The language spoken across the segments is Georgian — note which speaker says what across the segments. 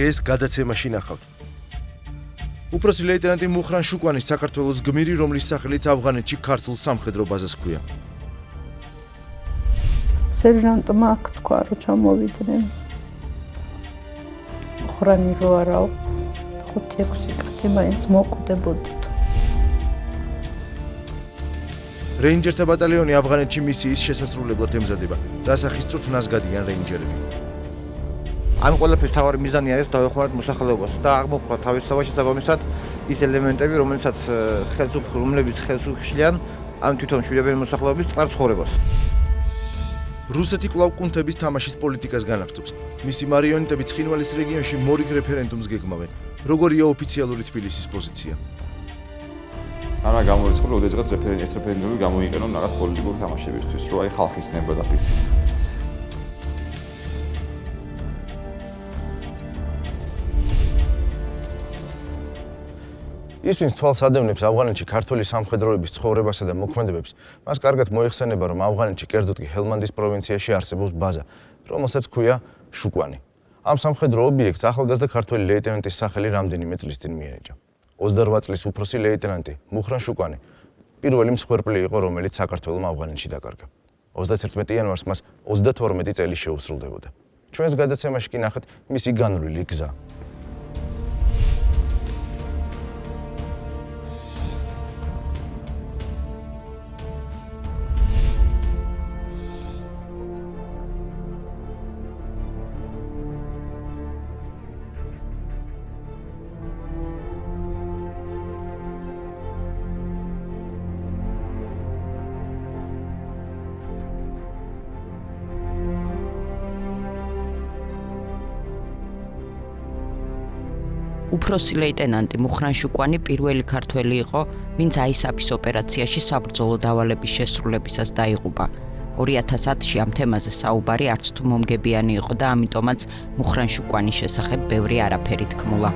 Speaker 1: დღეს გადაცემაში ნახავთ. უფროსი ლეიტენანტი მუხრან შუკვანის საქართველოს გმირი, რომლის სახელიც ავღანეთში ქართულ სამხედრო ბაზას ჰქვია.
Speaker 2: სერჟანტმა აქ თქვა, რომ ჩამოვიდნენ. მუხრანი რო არაო, 5-6 კაცი მაინც მოკვდებოდით.
Speaker 1: რეინჯერთა ბატალიონი ავღანეთში მისიის შესასრულებლად ემზადება. დასახის წვრთნას გადიან რეინჯერები.
Speaker 3: ამ ყველაფრის თავარი მიზანი არის დავეხმაროთ მოსახლეობას და აღმოხვრა თავისთავად შესაბამისად ის ელემენტები, რომლებიც ხელს უხშლიან ამ თვითონ შვილებიანი მოსახლეობის წყარ ცხოვრებას.
Speaker 1: რუსეთი კვლავ კუნთების თამაშის პოლიტიკას განაგრძობს. მისი მარიონეტები ცხინვალის რეგიონში მორიგ რეფერენდუმს გეგმავენ. როგორია ოფიციალური თბილისის პოზიცია?
Speaker 4: არა გამორიცხული, ოდესღაც რეფერენდუმი გამოიყენონ რაღაც პოლიტიკური თამაშებისთვის, რომ აი ხალხის ნება დაფიქსირდეს.
Speaker 1: ის ვინც თვალს ადევნებს ავღანეთში ქართველი სამხედროების ცხოვრებასა და მოქმედებებს, მას კარგად მოიხსენება, რომ ავღანეთში, კერძოდ კი ჰელმანდის პროვინციაში არსებობს ბაზა, რომელსაც ჰქვია შუკვანი. ამ სამხედრო ობიექტს ახალგაზრდა ქართველი ლეიტენანტის სახელი რამდენიმე წლის წინ მიენიჭა. 28 წლის უფროსი ლეიტენანტი მუხრან შუკვანი პირველი მსხვერპლი იყო, რომელიც საქართველოს ავღანეთში დაკარგა. 31 იანვარს მას 32 წელი შეუსრულდებოდა. ჩვენს გადაცემაში კი ნახეთ მისი განვლილი გზა.
Speaker 5: უფროსი ლეიტენანტი მუხრან შუკვანი პირველი ქართველი იყო, ვინც აისაფის ოპერაციაში საბრძოლო დავალების შესრულებისას დაიღუპა. 2010-ში ამ თემაზე საუბარი არც თუ მომგებიანი იყო და ამიტომაც მუხრან შუკვანის შესახებ ბევრი არაფერი თქმულა.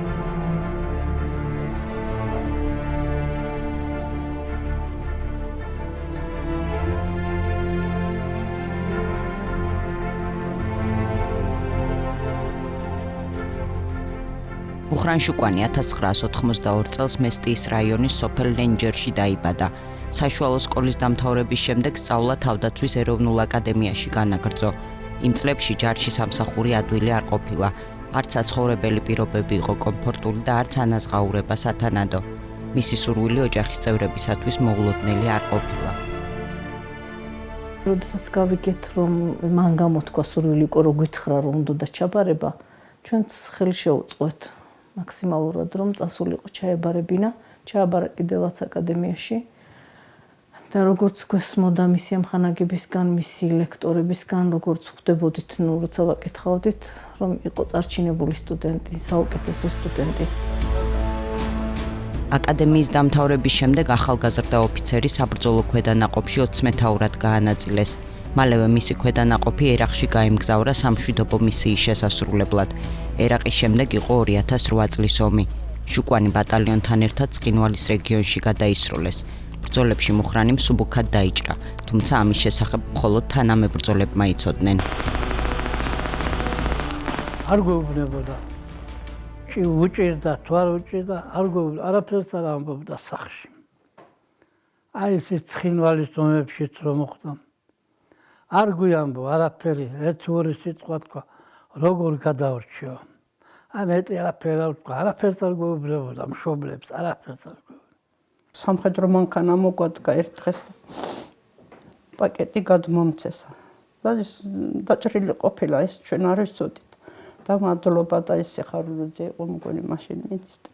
Speaker 5: მუხრან შუკვანი 1982 წელს მესტიის რაიონის სოფელ ლენჯერში დაიბადა. საშუალო სკოლის დამთავრების შემდეგ სწავლა თავდაცვის ეროვნულ აკადემიაში განაგრძო. იმ წლებში ჯარში სამსახური ადვილი არ ყოფილა. არც საცხოვრებელი პირობები იყო კომფორტული და არც ანაზღაურება სათანადო. მისი სურვილი ოჯახის წევრებისათვის მოულოდნელი არ ყოფილა.
Speaker 2: როდესაც გავიგეთ, რომ მან გამოთქვა სურვილი იყო, რომ გითხრა, რომ უნდა ჩაბარება, ჩვენც ხელი შეუწყოთ. მაქსიმალურად რომ წასულიყო ჩაებარებინა, ჩააბარა კიდევაც აკადემიაში და როგორც გვესმოდა მისი ამხანაგებისგან, მისი ლექტორებისგან, როგორც ხვდებოდით, როცა ვაკითხავდით, რომ იყო წარჩინებული სტუდენტი, საუკეთესო სტუდენტი.
Speaker 5: აკადემიის დამთავრების შემდეგ ახალგაზრდა ოფიცერი საბრძოლო ქვედანაყოფში 20 მეთაურად გაანაწილეს. მალევე მისი ქვედანაყოფი ერაყში გაემგზავრა სამშვიდობო მისიის შესასრულებლად. ერაყის შემდეგ იყო 2008 წლის ომი. შუკვანი ბატალიონთან ერთად ცხინვალის რეგიონში გადაისროლეს. ბრძოლებში მუხრანი მსუბუქად დაიჭრა, თუმცა ამის შესახებ მხოლოდ თანამებრძოლებმა იცოდნენ.
Speaker 6: არ გვეუბნებოდა. ჭი უჭირდა, თუ არ უჭირდა, არ გვეუბნებოდა, არაფერს არ ამბობდა სახლში. აი ეს ცხინვალის ომებშიც რომ მოხდა. არ გვიამბო არაფერი, ერთი ორი სიტყვა თქვა, როგორ გადავრჩიო. აი მეტი არაფერი არ თქვა, არაფერს არ გვეუბნებოდა, მშობლებს არაფერს არ გვეუბნებოდა.
Speaker 2: სამხედრო მანქანა მოგვადგა ერთ დღეს პაკეტი გადმომცესა. და ის დაჭრილი ყოფილა, ის ჩვენ არ ვიცოდით. და მადლობა და ის სიხარულიძე იყო მგონი მაშინ მინისტრი.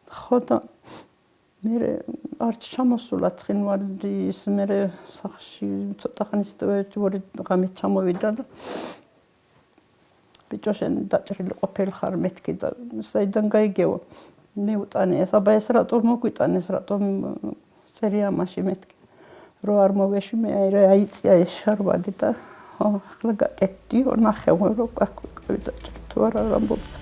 Speaker 2: ხო და მე არც ჩამოსულა ცხინვალის მე სახში ცოტა ხნის ორი ღამით ჩამოვიდა და ბიჭო შენ დაჭრილი ყოფილი ხარ მეთქი და საიდან გაიგეო მე უტანე ეს აბა ეს რატომ მოგვიტანეს რატომ წერია მაშინ მეთქი რო არ მოვეში მე აიწია ეს შარვადი და ახლა გაკეთდიო ნახევრო რო გაკვიდა თუ არა ამბობ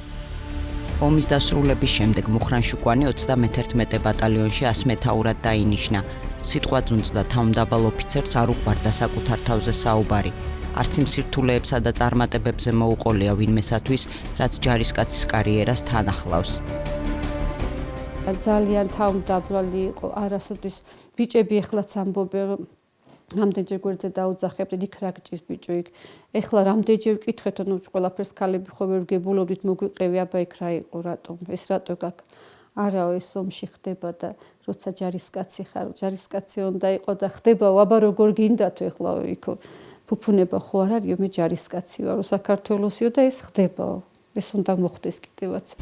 Speaker 5: ომის დასრულების შემდეგ მუხრან შუკვანი 31 ბატალიონში 100 მეთაურად დაინიშნა. სიტყვა ძუნწდა თავმდაბალ ოფიცერს არ უყვარდა საკუთარ თავზე საუბარი. არც იმ სირთულეებსა და წარმატებებზე მოუყოლია ვინმესათვის, რაც ჯარისკაცის კარიერას თან ახლავს.
Speaker 7: ძალიან თავმდაბლი იყო არასოდეს ბიჭები ეხლაც ამბობენ რომ რამდენჯერ გვერდზე დაუძახებთ იქ რა გჭირს ბიჭო იქ ეხლა რამდენჯერ ვკითხეთ ნუ ყველაფერს ქალები ხო ვერ გებულობდით მოგვიყევი აბა იქ რა იყო რატომ ეს რატო გაკ არაო ეს ომში ხდება და როცა ჯარისკაცი ხარ ჯარისკაცი უნდა იყო და ხდებაო აბა როგორ გინდათ ეხლა იქ ფუფუნება ხო არ არისო მე ჯარისკაცი ვარო საქართველოსიო და ეს ხდებაო ეს უნდა მოხდეს კიდევაც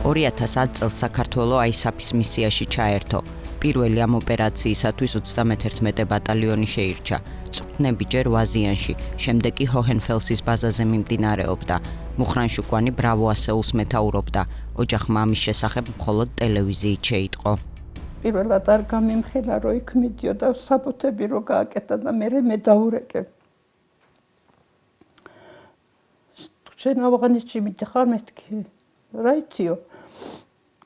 Speaker 5: 2010 წელს საქართველო ISAF-ის მისიაში ჩაერთო. პირველი ამ ოპერაციისათვის 31 ბატალიონი შეირჩა. წვრთნები ჯერ ვაზიანში, შემდეგ კი ჰოჰენფელსის ბაზაზე მიმდინარეობდა. მუხრან შუკვანი ბრავო ასეულს მეთაურობდა. ოჯახმა ამის შესახებ მხოლოდ ტელევიზიით შეიტყო.
Speaker 8: პირველად არ გამიმხილა რომ იქ მიდიოდა საბუთები რო გააკეთა და მე დაურეკე. შენ ავღანეთში მიდიხარ მეთქი. რა იციო?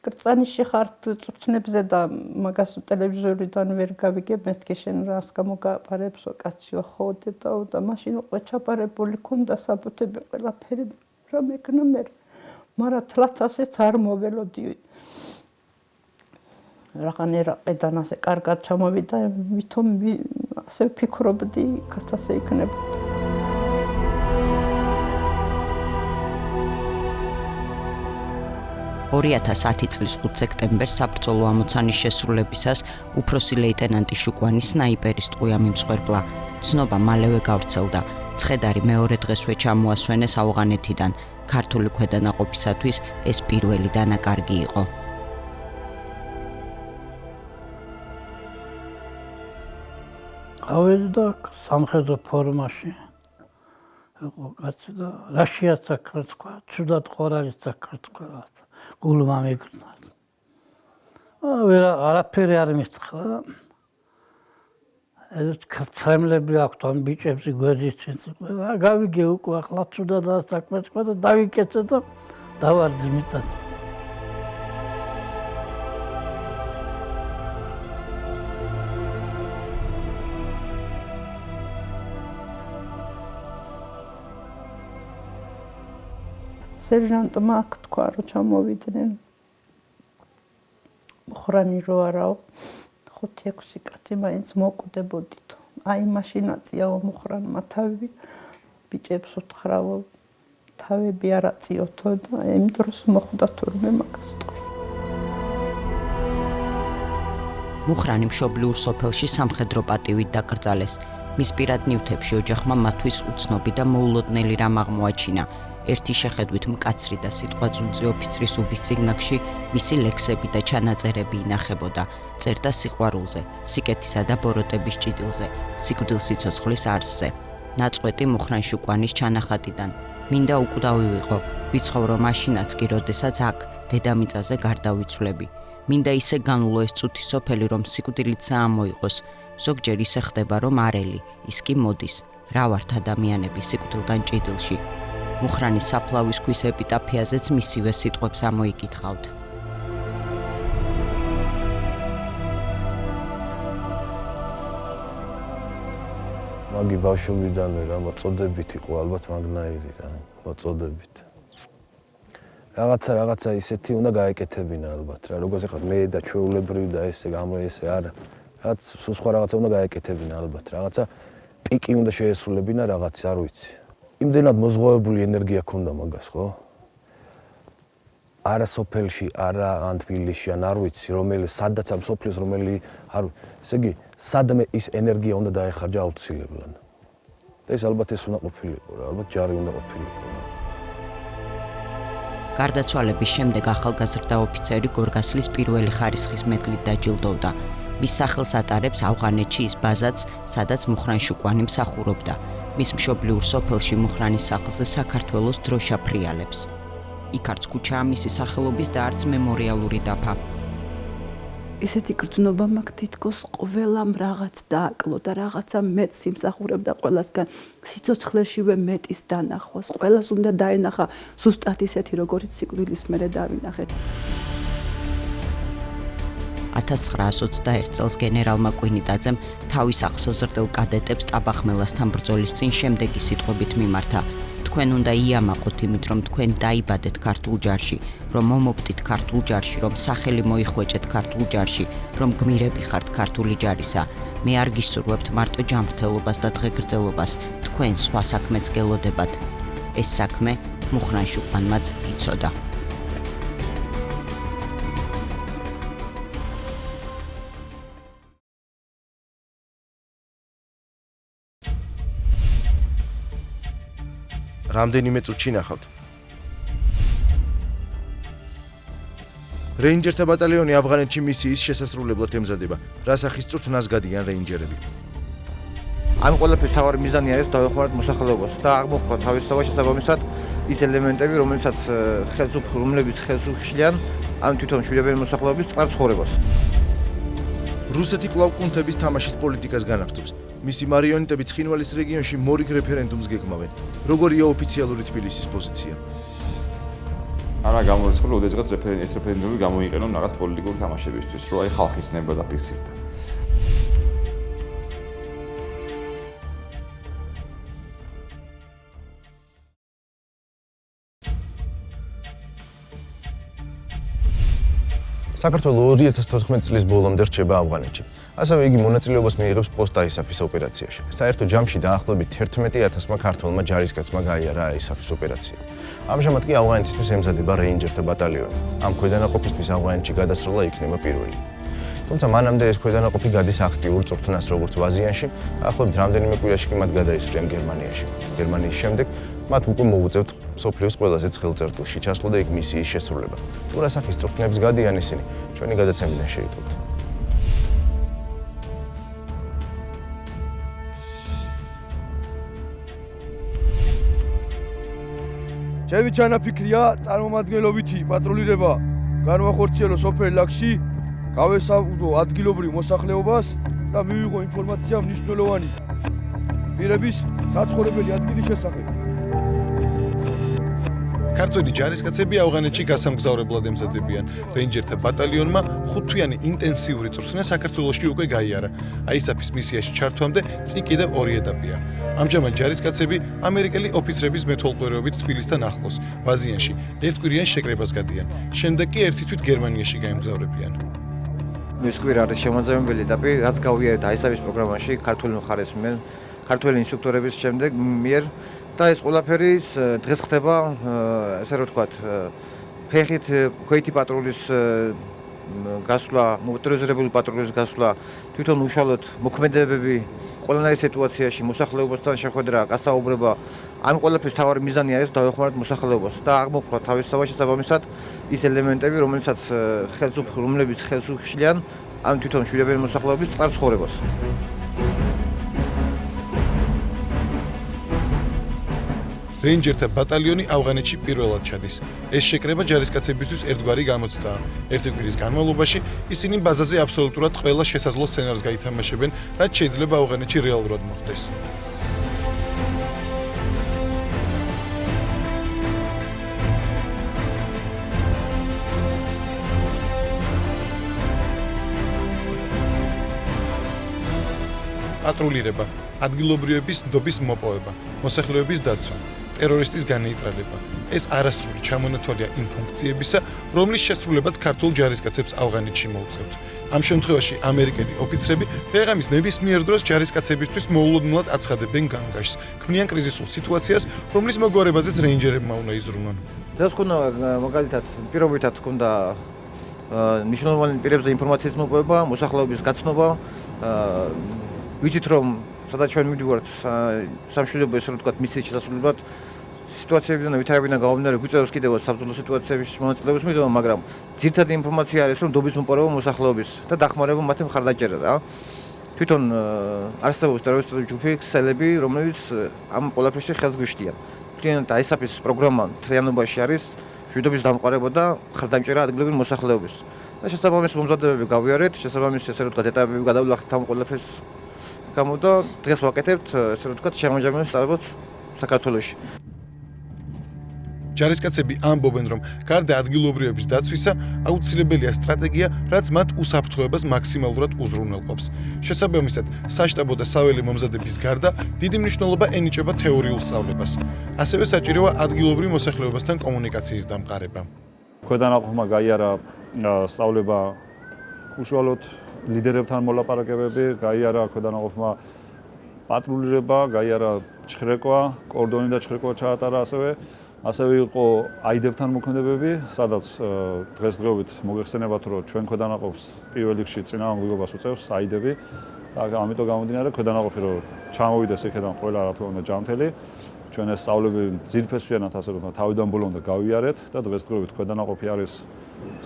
Speaker 8: კრწანიში ხარ წვრთნებზე და მაგას ტელევიზორიდან ვერ გავიგებ მეთქი შენ რას გამოგაყარებსო კაციო ხოდე და მაშინ უკვე ჩაპარებული ქონდა საბუთები ყველაფერი რომ ეკნა მე მაგრამ თლათასეც არ მოველოდი რაღაცნაირად ყედან ასე კარგად ჩამოვიდა ვითომ ასე ვფიქრობდი კაცასე იქნებოდა
Speaker 5: 2010 წლის 5 სექტემბერს საბრძოლო ამოცანის შესრულებისას უფროსი ლეიტენანტი შუკვანი სნაიპერის ტყვია მიმსხვერპლა. ცნობა მალევე გავრცელდა. ცხედარი მეორე დღესვე ჩამოასვენეს ავღანეთიდან. ქართული ქვედანაყოფისათვის ეს პირველი დანაკარგი იყო.
Speaker 6: ავედი და სამხედრო ფორმაში. იყო კაცი და რაშიაც საქართველო, ცუდად ყორალის საქართველო. გულმა მიგზნა. არაფერი არ მისცხრა. ეს ქართველები აქვთ ამ ბიჭებში გვერდის წინ. გავიგე უკვე ახლა ცუდად საქმეწყდა და დავიკეთე და დავარდი მიწას.
Speaker 8: სერჟანტმა აქ თქვა რომ ჩამოვიდნენ მუხრანი რო არაო 5-6 კაცი მაინც მოკვდებოდით აი მაშინაციაო მუხრანმა თავი ბიჭებს უთხრაო თავები არ აწიოთო და იმ დროს მოხვდა თურმე მაგას თქვა
Speaker 5: მუხრანი მშობლიურ სოფელში სამხედრო პატივით დაკრძალეს მის პირად ნივთებში ოჯახმა მათთვის უცნობი და მოულოდნელი რამ აღმოაჩინა ერთი შეხედვით მკაცრი და სიტყვაწულწი ოფიცრის უბისწიგნაკში მისი ლექსები და ჩანაწერები ინახებოდა. წერდა სიყვარულზე, სიკეთისა და ბოროტების ჭიდილზე, სიკვდილ სიცოცხლის არსზე. ნაწყვეტი მუხრან შუკვანის ჩანახატიდან. მინდა უკვდავი ვიყო, ვიცხოვრო მაშინაც კი, როდესაც აქ, დედამიწაზე გარდავიცვლები. მინდა ისე განულო ეს წუთი სოფელი, რომ სიკვდილიც ამოიყოს. ზოგჯერ ისე ხდება, რომ არელი, ის კი მოდის. რა ვართ ადამიანები სიკვდილთან ჭიდილში. მუხრანის საფლავის ქვის ეპიტაფიაზეც მისივე სიტყვებს ამოიკითხავთ.
Speaker 1: მაგი ბავშვობიდანვე რა მოწოდებით იყო ალბათ მაგნაირი რა მოწოდებით. რაღაცა ისეთი უნდა გაეკეთებინა ალბათ რა როგორც ეხლა მე და ჩვეულებრივ და ესე არა. რაც სხვა რაღაცა უნდა გაეკეთებინა ალბათ. რაღაცა პიკი უნდა შეესრულებინა რაღაც არ ვიცი. იმდენად მოზღვავებული ენერგია ქონდა მაგას, ხო? არა სოფელში, არა ან თბილისში, ან არ ვიცი, სადაც ამ სოფლის რომელი არ ესე იგი, სადმე ის ენერგია უნდა დაეხარჯა აუცილებლად. და ეს ალბათ ეს უნდა ყოფილიყო რა, ალბათ ჯარი უნდა ყოფილიყო.
Speaker 5: გარდაცვალების შემდეგ ახალგაზრდა ოფიცერი გორგასლის პირველი ხარისხის მედლით დაჯილდოვდა. მის სახელს ატარებს ავღანეთში ის ბაზაც, სადაც მუხრან შუკვანი მსახურობდა. მის მშობლიურ სოფელში მუხრანის სახელზე საქართველოს დროშა ფრიალებს. იქ არც ქუჩაა მისი სახელობის და არც მემორიალური დაფა.
Speaker 9: ესეთი გრძნობა მაქვს თითქოს ყველამ რაღაც დააკლო და რაღაცა მეტს იმსახურებდა ყველასგან სიცოცხლეშივე მეტის დანახვას. ყველას უნდა დაენახა ზუსტად ისეთი, როგორიც სიკვდილის მერე დავინახეთ.
Speaker 5: 1921 წელს გენერალმა კვინიტაძემ თავის აღსაზრდელ კადეტებს ტაბახმელასთან ბრძოლის წინ შემდეგი სიტყვებით მიმართა: თქვენ უნდა იამაყოთ იმით, რომ თქვენ დაიბადეთ ქართულ ჯარში, რომ მომობდით ქართულ ჯარში, რომ სახელი მოიხვეჭეთ ქართულ ჯარში, რომ გმირები ხართ ქართული ჯარისა. მე არ გისურვებთ მარტო ჯანმრთელობას და დღეგრძელობას, თქვენ სხვა საქმეც გელოდებათ. ეს საქმე მუხრან შუკვანმაც იცოდა.
Speaker 1: რამდენიმე წუთში ნახავთ. რეინჯერთა ბატალიონი ავღანეთში მისიის შესასრულებლად ემზადება. რა სახის წვრთნას გადიან რეინჯერები?
Speaker 3: ამ ყველაფრის თავარი მიზანი არის დავეხმაროთ მოსახლეობას და აღმოხვა თავისთავად შესაბამისად ის ელემენტები, რომლებიც ხელს უხშლიან ამ თვითონ მშვიდობიანი მოსახლეობის წყარ ცხოვრებას.
Speaker 1: რუსეთი კვლავ კუნთების თამაშის პოლიტიკას განაგრძობს. მისი მარიონეტები ცხინვალის რეგიონში მორიგ რეფერენდუმს გეგმავენ. როგორია ოფიციალური თბილისის პოზიცია?
Speaker 4: არა გამორიცხული, ოდესღაც ეს რეფერენდუმი გამოიყენონ რაღაც პოლიტიკური თამაშებისთვის, რომ აი ხალხის ნება დაფიქსირდა.
Speaker 1: საქართველოს 2014 წლის ბოლომდე რჩება ავღანეთში. ასევე იგი მონაწილეობას მიიღებს პოსტ-აისაფის ოპერაციაში. საერთო ჯამში დაახლოებით 11,000-მა ქართველმა ჯარისკაცმა გაიარა აისაფის ოპერაცია. ამჟამად კი ავღანეთისთვის ემზადება რეინჯერთა ბატალიონი. ამ ქვედანაყოფისთვის ავღანეთში გადასროლა იქნება პირველი. თუმცა მანამდე ეს ქვედანაყოფი გადის აქტიურ წვრთნას როგორც ვაზიანში, ახლობით რამდენიმე კვირაში კი მათ გადაისვრიან გერმანიაში. გერმანიის შემდეგ მათ უკვე მოუწევთ მსოფლიოს ყველაზე ცხელ წერტილში ჩასვლა და იქ მისიის შესრულება. თუ რა სახის წვრთნებს გადიან ისინი, ჩვენი გადაცემიდან შეიტყობთ.
Speaker 10: ჩემი ჩანაფიქრია, წარმომადგენლობითი პატრულირება განვახორციელო სოფელ ლაგში, გავესაუბრო ადგილობრივ მოსახლეობას და მივიღო ინფორმაცია მნიშვნელოვანი პირების საცხოვრებელი ადგილის შესახებ.
Speaker 11: ქართველი ჯარისკაცები ავღანეთში გასამგზავრებლად ემზადებიან. რეინჯერთა ბატალიონმა 5 თვიანი ინტენსიური წვრთნა საქართველოში უკვე გაიარა. აისაფის მისიაში ჩართვამდე წინ კიდევ 2 ეტაპია. ამჟამად ჯარისკაცები ამერიკელი ოფიცრების მეთვალყურეობით თბილისთან ახლოს, ვაზიანში, ერთკვირიან შეკრებას გადიან. შემდეგ კი ერთი თვით გერმანიაში გაემგზავრებიან.
Speaker 3: მისკვირა არის შემოძებნებელი ეტაპი, რაც გავიარეთ აისაფის პროგრამაში ქართული მხარის მიერ, ქართველი ინსტრუქტორების შემდეგ მიერ და ეს ყველაფერი დღეს ხდება, ესე რომ ვთქვათ, ფეხით ქვეითი პატრულის გასვლა, მოტორიზირებული პატრულის გასვლა, თვითონ უშუალოდ მოქმედებები ყველანაირ სიტუაციაში მოსახლეობასთან შეხვედრა, გასაუბრება, ამ ყველაფრის თავარი მიზანი არის დავეხმაროთ მოსახლეობას და აღმოხვა თავისთავად შესაბამისად ის ელემენტები, რომლებიც ხელს უხშლიან ამ თვითონ მშვიდობიანი მოსახლეობის წყარ ცხოვრებას.
Speaker 11: რეინჯერთა ბატალიონი ავღანეთში პირველად ჩადის. ეს შეკრება ჯარისკაცებისთვის ერთგვარი გამოცდაა. ერთი კვირის განმავლობაში ისინი ბაზაზე აბსოლუტურად ყველა შესაძლო სცენარს გაითამაშებენ, რაც შეიძლება ავღანეთში რეალურად მოხდეს. პატრულირება, ადგილობრივების ნდობის მოპოვება, მოსახლეობის დაცვა, ტერორისტის განეიტრალება. ეს არასრული ჩამონათვალია იმ ფუნქციებისა, რომლის შესრულებაც ქართულ ჯარისკაცებს ავღანეთში მოუწევთ. ამ შემთხვევაში ამერიკელი ოფიცრები დღეღამის ნებისმიერ დროს ჯარისკაცებისთვის მოულოდნელად აცხადებენ განგაშს, ქმნიან კრიზისულ სიტუაციას, რომლის მოგვარებაზეც რეინჯერებმა უნდა იზრუნონ.
Speaker 3: დღეს ქონა მაგალითად პირობითად ქონდა მნიშვნელოვანი პირებზე ინფორმაციის მოპოვება, მოსახლეობის გაცნობა, ვიცით რომ სადაც ჩვენ მივდივართ სამშვიდობო ესე რომ ვთქვათ მისიის შესასრულებლად სიტუაციებიდან ვითარებიდან გამომდინარე გვიწევს კიდევაც საბრძოლო სიტუაციების მონაწილეობის მიღება, მაგრამ ძირითადი ინფორმაცია არის რომ ნდობის მოპოვება მოსახლეობის და დახმარება მათი მხარდაჭერა რა. თვითონ არსებობს ტერორისტული ჯგუფი, ქსელები, რომლებიც ამ ყველაფერში ხელს გვიშლიან. მთლიანად აისაფის პროგრამა მთლიანობაში არის მშვიდობის დამყარება და მხარდაჭერა ადგილობრივ მოსახლეობის. და შესაბამის მომზადებები გავიარეთ, შესაბამის ესე რომ ვთქვათ ეტაპები გადავლახეთ ამ ყველაფერს გამო და დღეს ვაკეთებთ, ესე რომ ვთქვათ, შემოჯამებას სწავლობთ საქართველოში.
Speaker 11: ჯარისკაცები ამბობენ, რომ გარდა ადგილობრივების დაცვისა, აუცილებელია სტრატეგია, რაც მათ უსაფრთხოებას მაქსიმალურად უზრუნველყოფს. შესაბამისად, საშტაბო და საველე მომზადების გარდა, დიდი მნიშვნელობა ენიჭება თეორიულ სწავლებას. ასევე საჭიროა ადგილობრივ მოსახლეობასთან კომუნიკაციის დამყარება.
Speaker 12: ქვედანაყოფმა გაიარა სწავლება უშუალოდ ლიდერებთან მოლაპარაკებები, გაიარა ქვედანაყოფმა პატრულირება, გაიარა ჩხრეკვა, კორდონი და ჩხრეკვა ჩაატარა ასევე იყო აიდებთან მოქმედებები, სადაც დღესდღეობით მოგეხსენებათ, რომ ჩვენ ქვედანაყოფს პირველ რიგში წინააღმდეგობას უწევს აიდები და ამიტომ გამომდინარე ქვედანაყოფი რომ ჩამოვიდეს იქიდან ყველა რა თქმა უნდა ჯანმრთელი, ჩვენ ეს სწავლები ძირფესვიანად ასე რომ თავიდან ბოლომდე გავიარეთ და დღესდღეობით ქვედანაყოფი არის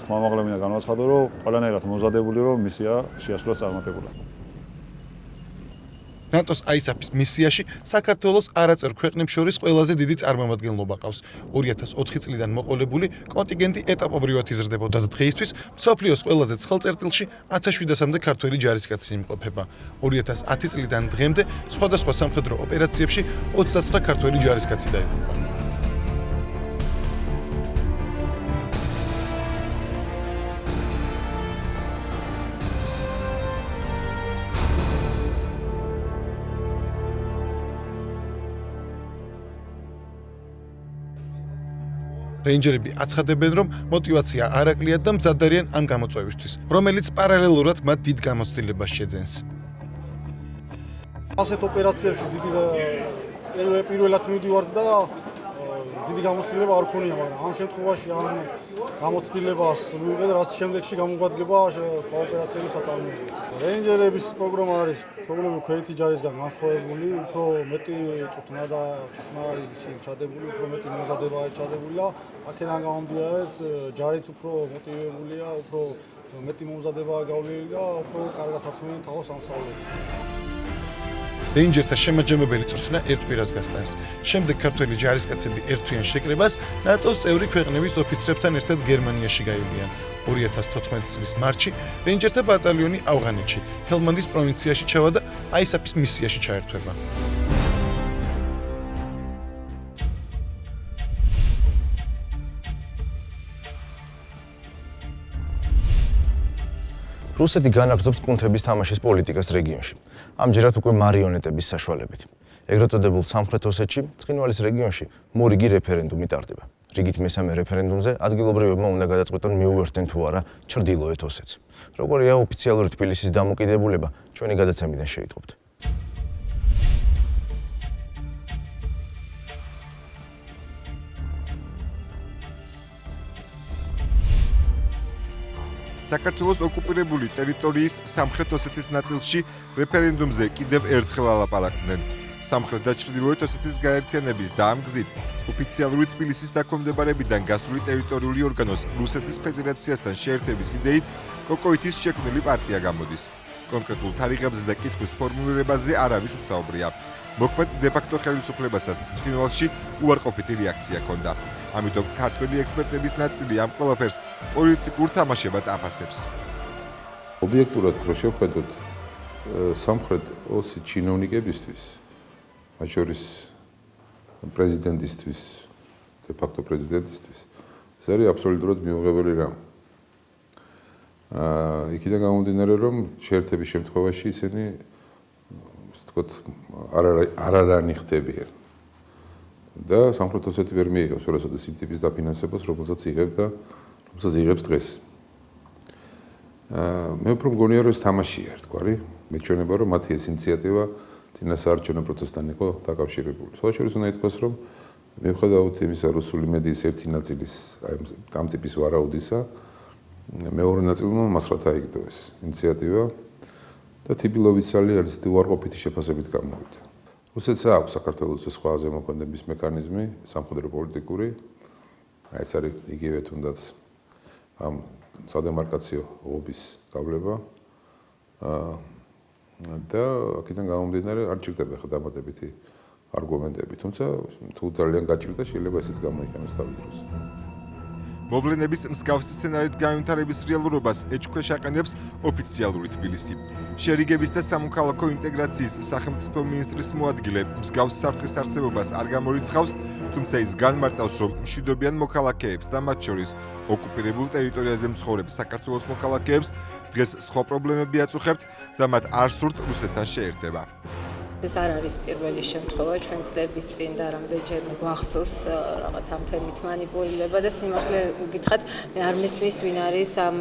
Speaker 12: ხმამაღლებინა განაცხადა, რომ ყველანაირად მომზადებული რომ მისია შეასრულოს წარმატებულად.
Speaker 11: ნატოს ISAF-ის მისიაში საქართველოს არაწერ ქვეყნებს შორის ყველაზე დიდი წარმომადგენლობა ყავს. 2004 წლიდან მოყოლებული კონტინგენტი ეტაპობრივად იზრდებოდა და დღეისთვის მსოფლიოს ყველაზე ცხელ წერტილში 1700-მდე ქართველი ჯარისკაცი იმყოფება. 2010 წლიდან დღემდე სხვადასხვა სამხედრო ოპერაციებში 29 ქართველი ჯარისკაცი დაიღუპა. რეინჯერები აცხადებენ, რომ мотивация არ აკლიათ და მზად არიან ამ გამოწვევისთვის, რომელიც პარალელურად მათ დიდ გამოცდილებას შეძენს.
Speaker 13: ასეთ ოპერაციებში პირველად მივდივართ და დიდი გამოცდილება არ ქონია, მაგრამ ამ შემთხვევაში ამ გამოცდილებას მივიღეთ, რაც შემდეგში გამოგვადგება სხვა ოპერაციების საწარმოები. რეინჯერების პროგრამა არის ჩვეულებრივ ქვეითი ჯარისგან განსხვავებული, უფრო მეტი წვრთნა და წვრთნა არის ჩადებული, უფრო მეტი მომზადება არის ჩადებული და აქედან გამომდინარე ჯარიც უფრო მოტივირებულია, უფრო მეტი მომზადებაა გავლილი და უფრო კარგად ართმევენ თავს ამ სწავლებას.
Speaker 11: რეინჯერთა შემაჯამებელი წვრთნა ერთ კვირას გასტანს. შემდეგ ქართველი ჯარისკაცები ერთთვიან შეკრებას ნატოს წევრი ქვეყნების ოფიცრებთან ერთად გერმანიაში გაივლიან. 2014 წლის მარტში რეინჯერთა ბატალიონი ავღანეთში, ჰელმანდის პროვინციაში ჩავა და ISAF-ის მისიაში ჩაერთვება. რუსეთი განაგრძობს კუნთების თამაშის პოლიტიკას რეგიონში. ამჯერად უკვე მარიონეტების საშუალებით. ეგრეთ წოდებულ სამხრეთ ოსეთში, ცხინვალის რეგიონში მორიგი რეფერენდუმი ტარდება. რიგით მესამე რეფერენდუმზე ადგილობრივებმა უნდა გადაწყვეტონ მიუერთდნენ თუ არა ჩრდილოეთ ოსეთს. როგორია ოფიციალური თბილისის დამოკიდებულება, ჩვენი გადაცემიდან შეიტყობთ.
Speaker 14: საქართველოს ოკუპირებული ტერიტორიის სამხრეთ ოსეთის ნაწილში რეფერენდუმზე კიდევ ერთხელ ალაპარაკდნენ. სამხრეთ და ჩრდილოეთ ოსეთის გაერთიანების და ამ გზით ოფიციალური თბილისის დაქვემდებარებიდან გასული ტერიტორიული ორგანოს რუსეთის ფედერაციასთან შეერთების იდეით კოკოითის შექმნილი პარტია გამოდის. კონკრეტულ თარიღებზე და კითხვის ფორმულირებაზე არავის უსაუბრია. მოქმედ დე-ფაქტო ხელისუფლებასაც ცხინვალში უარყოფითი რეაქცია ჰქონდა. ამიტომ ქართველი ექსპერტების ნაწილი ამ ყველაფერს პოლიტიკურ თამაშებად აფასებს.
Speaker 15: ობიექტურად რო შევხედოთ სამხრეთ ოსის ჩინოვნიკებისთვის, მათ შორის პრეზიდენტისთვის, დე-ფაქტო პრეზიდენტისთვის, ეს არის აბსოლუტურად მიუღებელი რამ. იქიდან გამომდინარე, რომ შეერთების შემთხვევაში ისინი ვთქვათ, არ არანი ხდებიან. და სამხრეთ ოსეთი ვერ მიიღებს ვერასოდეს იმ ტიპის დაფინანსებას, რომელსაც იღებს დღეს. მე უფრო მგონია, რომ ეს თამაშია ერთგვარი. მეჩვენება, რომ მათი ეს ინიციატივა წინასაარჩევნო პროცესთან იყო დაკავშირებული. სხვა შორის უნდა ითქვას, რომ მიუხედავად იმისა, რუსული მედიის ერთი ნაწილის ამ ტიპის ვარაუდისა, მეორე ნაწილმა მასრად აიგდო ეს ინიციატივა და თბილოვიცალი არის უარყოფითი შეფასებით გამოვიდა. რუსეთს აქვს საქართველოს სხვა ზემოქმედების მექანიზმი, სამხედრო პოლიტიკური, ეს არის იგივე თუნდაც ამ სადემარკაციო ობის გავლება და აქედან გამომდინარე არ ჭირდება ხა დამატებითი არგუმენტები, თუმცა თუ ძალიან გაჭირდა შეიძლება ესეც გამოიყენოს თავის დროს.
Speaker 14: მოვლენების მსგავსი სცენარით განვითარების რეალურობას ეჭქვეშ აყენებს ოფიციალური თბილისი. შერიგების და სამოქალაქო ინტეგრაციის სახელმწიფო მინისტრის მოადგილე მსგავს საფრთხის არსებობას არ გამორიცხავს, თუმცა ის განმარტავს, რომ მშვიდობიან მოქალაქეებს და მათ შორის ოკუპირებულ ტერიტორიაზე მცხოვრებ საქართველოს მოქალაქეებს დღეს სხვა პრობლემები აწუხებთ და მათ არ სურთ რუსეთთან შეერთება.
Speaker 16: ეს არ არის პირველი შემთხვევა ჩვენ წლების წინ და რამდენჯერ გვახსოვს რაღაც ამ თემით манипуლირება და სიმართლე გითხრათ მე არ მესმის ვინ არის ამ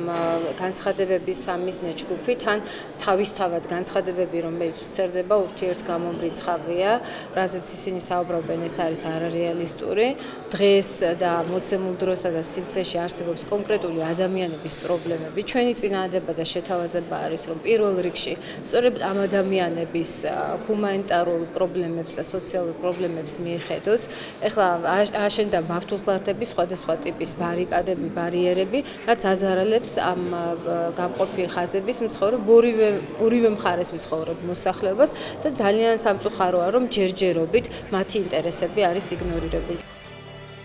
Speaker 16: განცხადებების ამის ნეჩგუფი თან თავისთავად განცხადებები რომელიც უსწრდება ურთიერთგამომრიცხავია რაზეც ისინი საუბრობენ ეს არის არარეალისტური დღეს და მოცემულ დროსა და სივრცეში არსებობს კონკრეტული ადამიანების პრობლემები ჩვენი წინააღმდება და შეთავაზება არის რომ პირველ რიგში სწორედ ამ ადამიანების ჰუმანიტარულ პრობლემებს და სოციალურ პრობლემებს მიეხედოს. ეხლა აშენდა მავთულხლარდების სხვადასხვა ტიპის ბარიკადები, ბარიერები, რაც აზარალებს ამ გამყოფი ხაზების მცხოვრებ ორივე მხარეს მცხოვრებ მოსახლეობას და ძალიან სამწუხაროა, რომ ჯერჯერობით მათი ინტერესები არის იგნორირებული.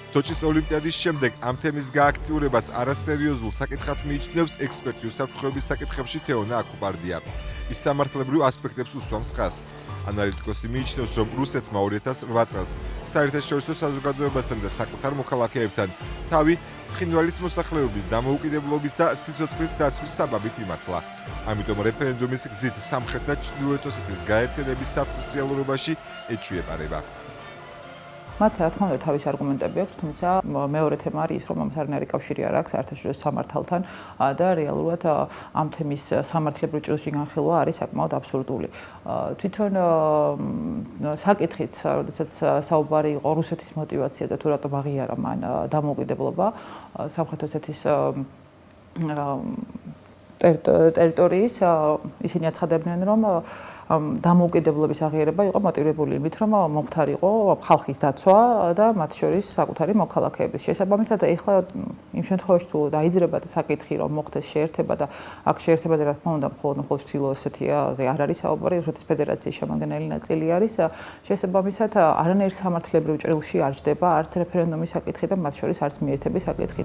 Speaker 14: სოჩის ოლიმპიადის შემდეგ ამ თემის გააქტიურებას არასერიოზულ საკითხად მიიჩნევს ექსპერტი უსაფრთხოების საკითხებში თეონა აკუპარდია. ის სამართლებრივ ასპექტებს უსვამს ხაზს. ანალიტიკოსი მიიჩნევს, რომ რუსეთმა 2008 წელს საერთაშორისო საზოგადოებასთან და საკუთარ მოქალაქეებთან თავი ცხინვალის მოსახლეობის დამოუკიდებლობის და სიცოცხლის დაცვის საბაბით იმართლა. ამიტომ რეფერენდუმის გზით სამხრეთ და ჩრდილოეთ ოსეთის გაერთიანების საფრთხის რეალურობაში ეჭვიეპარება.
Speaker 17: მათ რა თქმა უნდა თავის არგუმენტები აქვს, თუმცა მეორე თემა არის ის, რომ ამას არანაირი კავშირი არ აქვს საერთაშორისო სამართალთან და რეალურად ამ თემის სამართლებრივ ჭრილში განხილვა არის საკმაოდ აბსურდული. თვითონ საკითხიც, როდესაც საუბარი იყო რუსეთის მოტივაციაზე თუ რატომ აღიარა მან დამოუკიდებლობა სამხრეთ ოსეთის ტერიტორიის, ისინი აცხადებდნენ, რომ დამოუკიდებლობის აღიარება იყო მოტივირებული იმით, რომ მომხდარიყო ხალხის დაცვა და მათ შორის საკუთარი მოქალაქეების შესაბამისად. ეხლა იმ შემთხვევაში თუ დაიძრება და საკითხი რომ მოხდეს შეერთება და აქ შეერთებაზე რა თქმა უნდა მხოლოდ ჩრდილოეთ ოსეთიაზე არ არის საუბარი, რუსეთის ფედერაციის შემადგენელი ნაწილი არის. შესაბამისად არანაირ სამართლებრივ ჭრილში არ ჯდება არც რეფერენდუმის საკითხი და მათ შორის არც მიერთების საკითხი.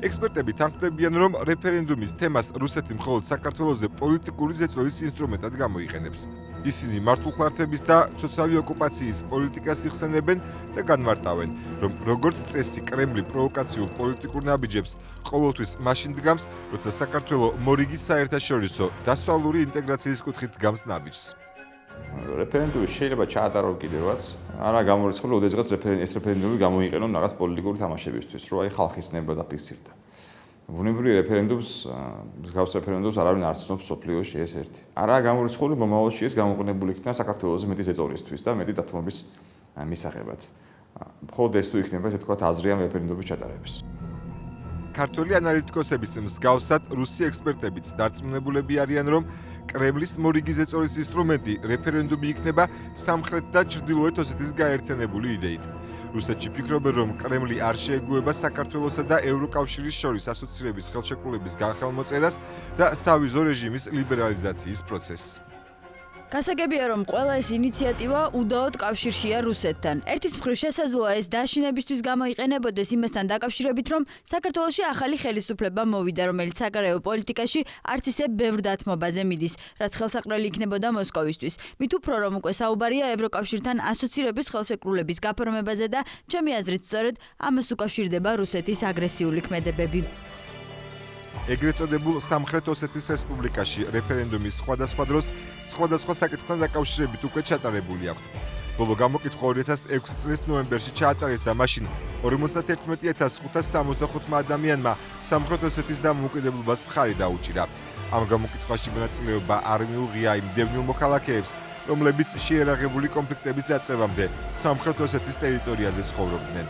Speaker 14: ექსპერტები თანხმდებიან, რომ რეფერენდუმის თემას რუსეთი მხოლოდ საქართველოზე პოლიტიკური ზეწოლის ინსტრუმენტად გამოიყენებს. ისინი მართულხლარდების და სოციალური ოკუპაციის პოლიტიკას იხსენებენ და განმარტავენ, რომ როგორც წესი კრემლი პროვოკაციულ პოლიტიკურ ნაბიჯებს ყოველთვის მაშინ დგამს, როცა საქართველო მორიგის საერთაშორისო დასავლური ინტეგრაციის კუთხით დგამს ნაბიჯს.
Speaker 4: რეფერენდუმი შეიძლება ჩაატარო კიდევაც, არა გამორიცხული, ოდესღაც ეს რეფერენდუმი გამოიყენონ რაღაც პოლიტიკური თამაშებისთვის, რომ აი ხალხის ნება დაფიქსირდა. ბუნებრივი რეფერენდუმს, მსგავს რეფერენდუმს არავინ არ ცნობს სოფლიოში ეს ერთი. არა გამორიცხული, მომავალში ეს გამოყენებული იქნება საქართველოს მეტი ზეწოლისთვის და მეტი დათმობის მისაღებად. მხოლოდ ეს თუ იქნება, ესე თქვა, აზრი ამ რეფერენდუმის ჩატარების. ქართველი ანალიტიკოსების მსგავსად რუსი ექსპერტებიც დარწმუნებულები არიან, რომ კრემლის მორიგი ზეწოლის ინსტრუმენტი რეფერენდუმი იქნება სამხრეთ და ჩრდილოეთ ოსეთის გაერთიანებული იდეით. რუსეთში ფიქრობენ, რომ კრემლი არ შეეგუება საქართველოსა და ევროკავშირის შორის ასოცირების ხელშეკრულების განხელმოწერას და სავიზო რეჟიმის ლიბერალიზაციის პროცესს.
Speaker 18: გასაგებია, რომ ყველა ეს ინიციატივა უდაოდ კავშირშია რუსეთთან. ერთის მხრივ შესაძლოა ეს დაშინებისთვის გამოიყენებოდეს იმასთან დაკავშირებით, რომ საქართველოში ახალი ხელისუფლება მოვიდა, რომელიც საგარეო პოლიტიკაში არც ისე ბევრ დათმობაზე მიდის, რაც ხელსაყრელი იქნებოდა მოსკოვისთვის. მით უფრო რომ უკვე საუბარია ევროკავშირთან ასოცირების ხელშეკრულების გაფორმებაზე და ჩემი აზრით სწორედ ამას უკავშირდება რუსეთის აგრესიული ქმედებები.
Speaker 14: ეგრეთ წოდებულ სამხრეთ ოსეთის რესპუბლიკაში რეფერენდუმის სხვადასხვა დროს სხვადასხვა საკითხთან დაკავშირებით უკვე ჩატარებული აქვს. ბოლო გამოკითხვა 2006 წლის ნოემბერში ჩაატარეს და მაშინ 51565 ადამიანმა სამხრეთ ოსეთის დამოუკიდებლობას მხარი დაუჭირა. ამ გამოკითხვაში მონაწილეობა არ მიუღია იმ დევნილ მოქალაქეებს, რომლებიც შეერაღებული კონფლიქტების დაწყებამდე სამხრეთ ოსეთის ტერიტორიაზე ცხოვრობდნენ.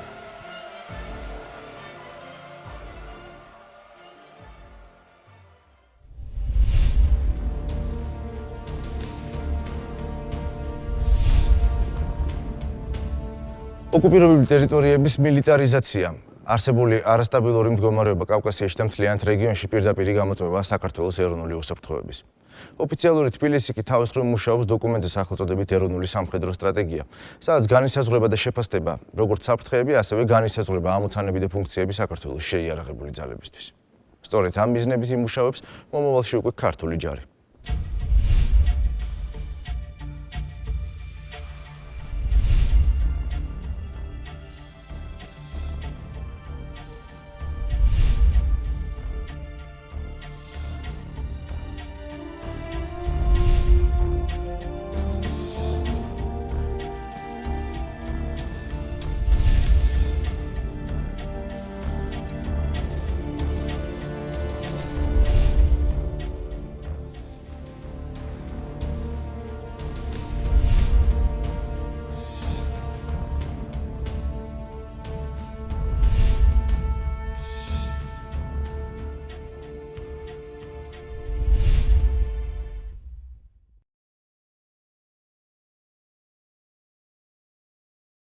Speaker 1: ოკუპირებული ტერიტორიების მილიტარიზაცია, არსებული არასტაბილური მდგომარეობა კავკასიაში და მთლიანად რეგიონში პირდაპირ გამოწვევა საქართველოს ეროვნული უსაფრთხოების. ოფიციალური თბილისი კი თავის მხრივ მუშაობს დოკუმენტზე სახელწოდებით ეროვნული სამხედრო სტრატეგია, სადაც განისაზღვრება და შეფასდება როგორც საფრთხეები, ასევე განისაზღვრება ამოცანები და ფუნქციები საქართველოს შეიარაღებული ძალებისთვის. სწორედ ამ მიზნებით იმუშავებს მომავალში უკვე ქართული ჯარი.